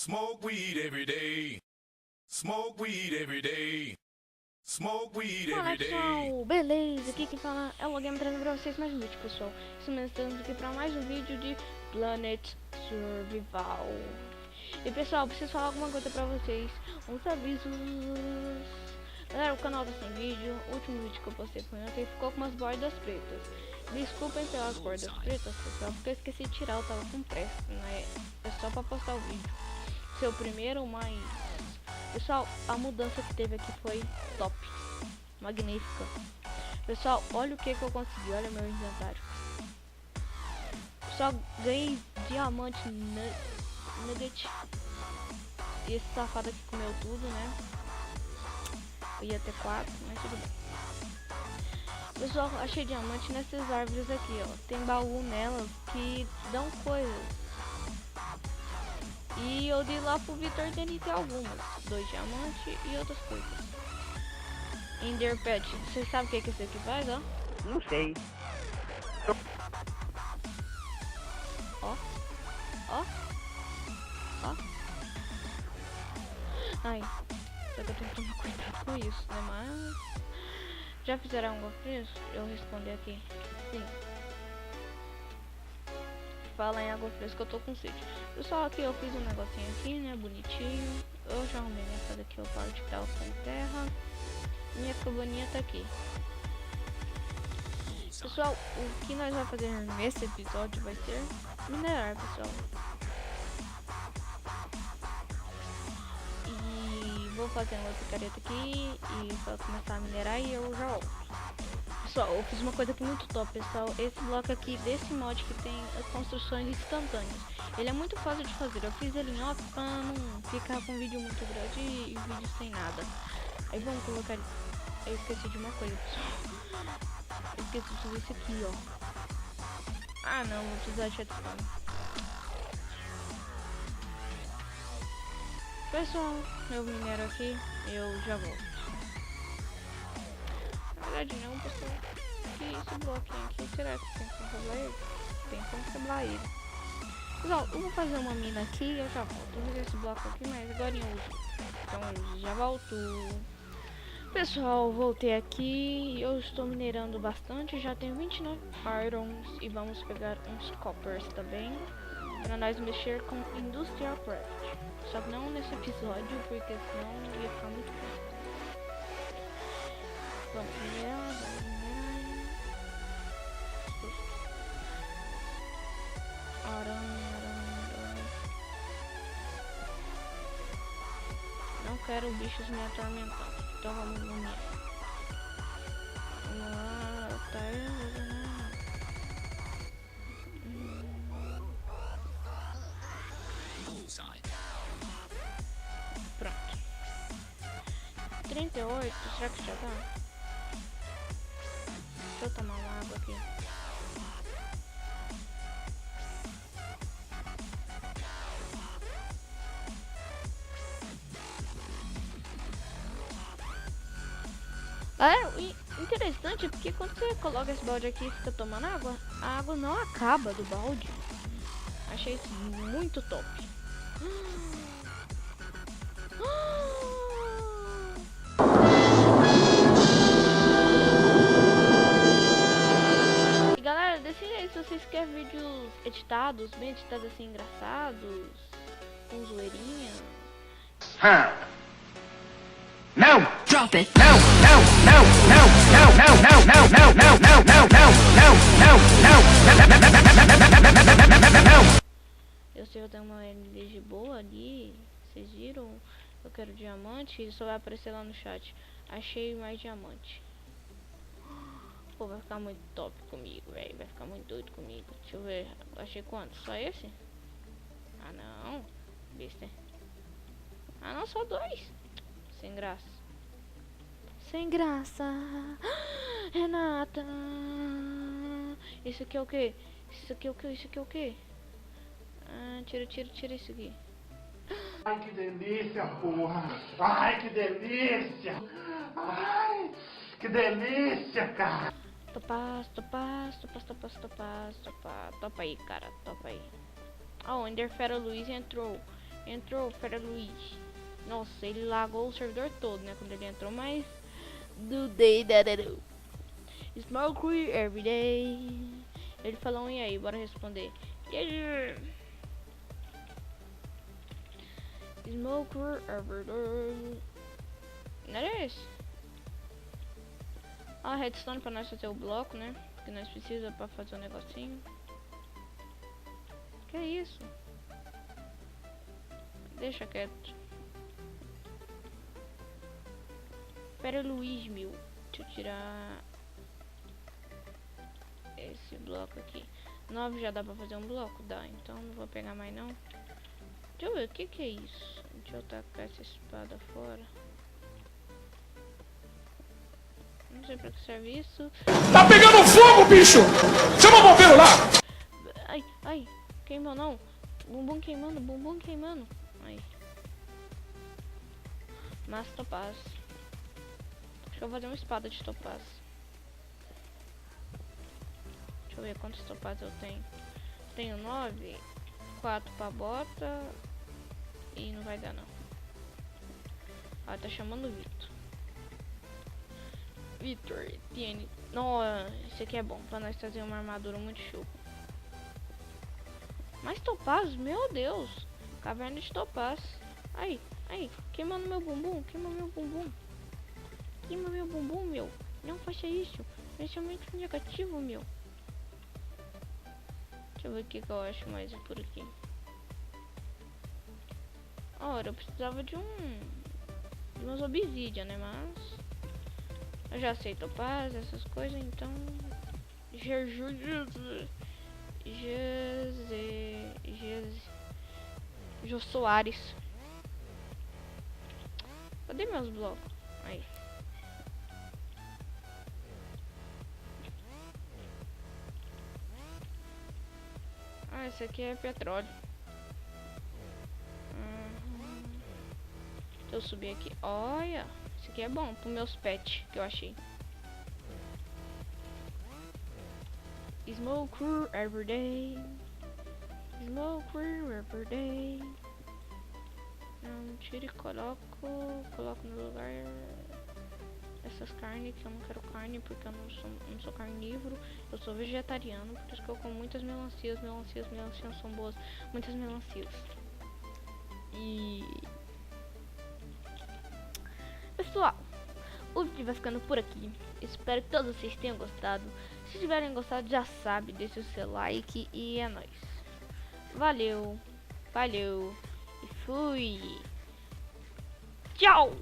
Smoke weed every day. Smoke weed every day. Smoke weed Fala every day. pessoal, beleza? Aqui quem fala é o Logame trazendo pra vocês mais um vídeo, pessoal. Isso mesmo, estamos aqui pra mais um vídeo de Planet Survival. E pessoal, preciso falar alguma coisa pra vocês, uns avisos. Galera, o canal tá sem vídeo, o último vídeo que eu postei foi ontem ficou com umas bordas pretas. Desculpem pelas bordas pretas, pessoal, porque eu esqueci de tirar, eu tava com pressa, né? É só pra postar o vídeo. Seu primeiro, mas... Pessoal, a mudança que teve aqui foi top, magnífica. Pessoal, olha o que eu consegui, olha meu inventário. Só ganhei diamante nugget. E esse safado aqui comeu tudo, né? Eu ia ter 4, mas tudo bem. Pessoal, achei diamante nessas árvores aqui, ó. Tem baú nelas que dão coisas. E eu dei lá pro Vitor ter algumas. 2 diamantes e outras coisas. Ender Pet. Vocês sabem o que esse aqui faz, ó? Não sei. Ó. Ó. Ó. Ai. Só que eu tenho que tomar cuidado com isso, né? Mas... Já fizeram algo preso? Eu respondi aqui. Sim. Fala em água fresca, eu tô com sede. Pessoal, aqui eu fiz um negocinho aqui, né, bonitinho. Eu já arrumei minha casa aqui, a parte que tava com terra. Minha cabaninha tá aqui. Pessoal, o que nós vamos fazer nesse episódio vai ser minerar, pessoal. E vou fazer uma picareta aqui e só começar a minerar e eu já volto. Pessoal, eu fiz uma coisa aqui muito top, pessoal. Esse bloco aqui desse mod que tem construções instantâneas. Ele é muito fácil de fazer. Eu fiz ele em off pra não ficar com vídeo muito grande e vídeo sem nada. Aí vamos colocar... Eu esqueci de uma coisa, pessoal. Eu esqueci de fazer isso aqui, ó. Ah não, vou precisar de chatspam. Pessoal, eu minero aqui, eu já volto. Na verdade não, pessoal. Que esse bloquinho aqui, será que tem como quebrar ele? Tem como quebrar ele. Pessoal, eu vou fazer uma mina aqui e eu já volto. Eu vou fazer esse bloco aqui, mas agora eu uso. Então eu já volto. Pessoal, voltei aqui. Eu estou minerando bastante. Já tenho 29 irons e vamos pegar uns coppers também. Para nós mexer com Industrial Craft. Só que não nesse episódio, porque senão ia ficar muito fácil. Vamos minerar, vamos minerar. Aranha, aranha. Não quero bichos me atormentando. Então vamos minerar. Vamos lá, tá aí. Pronto. 38, será que já dá? Deixa eu tomar uma água aqui. Galera, interessante é porque quando você coloca esse balde aqui e fica tomando água, a água não acaba do balde. Achei isso muito top. E galera, decide aí se vocês querem vídeos editados, bem editados assim, engraçados, com zoeirinha. No! Drop it! No! No! No! No! No! No! No! No! No! No! No! No! No! No! Eu sei que eu tenho uma MDG boa ali, vocês viram? Eu quero diamante e só vai aparecer lá no chat. Achei mais diamante. Pô, vai ficar muito top comigo, velho. Vai ficar muito doido comigo. Deixa eu ver. Achei quanto? Só esse? Ah, não. Besta. Ah, não. Só 2. Sem graça. Sem graça. Renata. Isso aqui é o que? Isso aqui é o que? Isso aqui é o que? Ah, tira isso aqui. Ai, que delícia, porra! Ai, que delícia! Ai, que delícia, cara! Topa aí, cara, topa aí. Ó, o Enderfera Luiz entrou. Entrou, Fera Luiz. Nossa, ele lagou o servidor todo, né? Quando ele entrou, mas... Do day that I do. Smoke weed every day. Ele falou e aí, bora responder. Yeah. Smoke weed every day. Não era esse? A redstone pra nós fazer o bloco, né? Que nós precisamos pra fazer o negocinho. Que é isso? Deixa quieto. Pera, Luiz, meu. Deixa eu tirar esse bloco aqui. 9 já dá pra fazer um bloco? Dá, então não vou pegar mais não. Deixa eu ver, o que é isso? Deixa eu tacar essa espada fora. Não sei pra que serve isso. Tá pegando fogo, bicho! Chama o bombeiro lá! Ai, ai, queimou não. Bumbum queimando. Ai. Mas topaz. Acho que eu vou fazer uma espada de topaz. Deixa eu ver quantos topaz eu tenho. Tenho 9, 4 pra bota. E não vai dar não. Ah, tá chamando o Vitor, TN. Não, esse aqui é bom pra nós trazer uma armadura muito show. Mais topaz, meu Deus. Caverna de topaz. Ai, queimando meu bumbum, meu. Não faça isso. Principalmente negativo, meu. Deixa eu ver o que eu acho mais por aqui. Ora, eu precisava de umas obsidian, né? Mas eu já sei topaz, essas coisas, então... Jô Soares. Cadê meus blocos? Aí. Ah, esse aqui é petróleo. Deixa eu subir aqui. Olha, esse aqui é bom para meus pets que eu achei. Smoke every day. Smoke every day. Não, tiro e coloco no lugar essas carnes, que eu não quero carne porque eu não sou carnívoro, eu sou vegetariano, por isso que eu como muitas melancias são boas, muitas melancias. E pessoal, o vídeo vai ficando por aqui. Espero que todos vocês tenham gostado. Se tiverem gostado, já sabe, deixa o seu like e é nóis. Valeu e fui. Tchau!